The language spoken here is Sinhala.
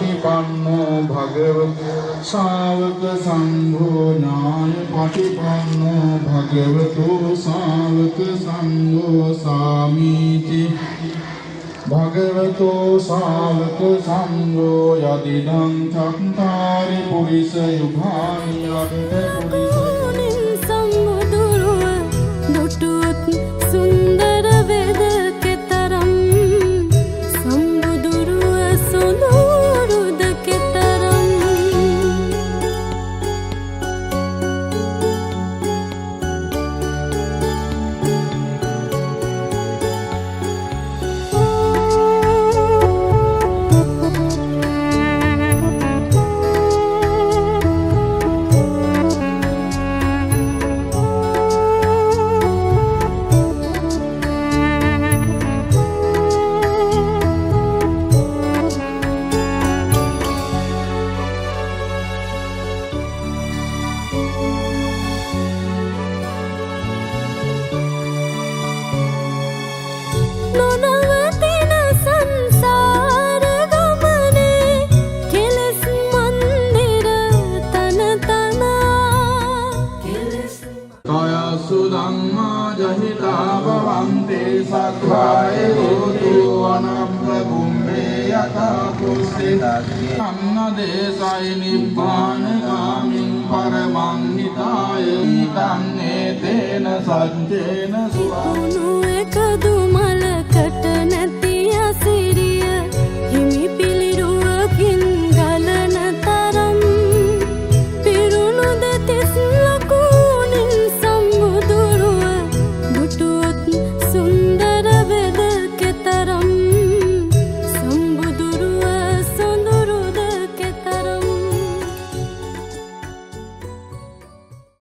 පටිපන්නෝ භගවතු ශාවක සංඝෝ ඥාය පටිපන්නෝ භගවතු ශාවක සංඝෝ සාමීචි භගවතු ශාවක සංඝෝ යදිදං චත්තාරි පුරිස යුගානි යදිද පුරිස सुंदर वेद के तरम संबुदुरुव सुनूरुद के तरम अन्नदेशाय निब्बानगामिं परमं हिताय तन्नेतेन सज्जेन सुवा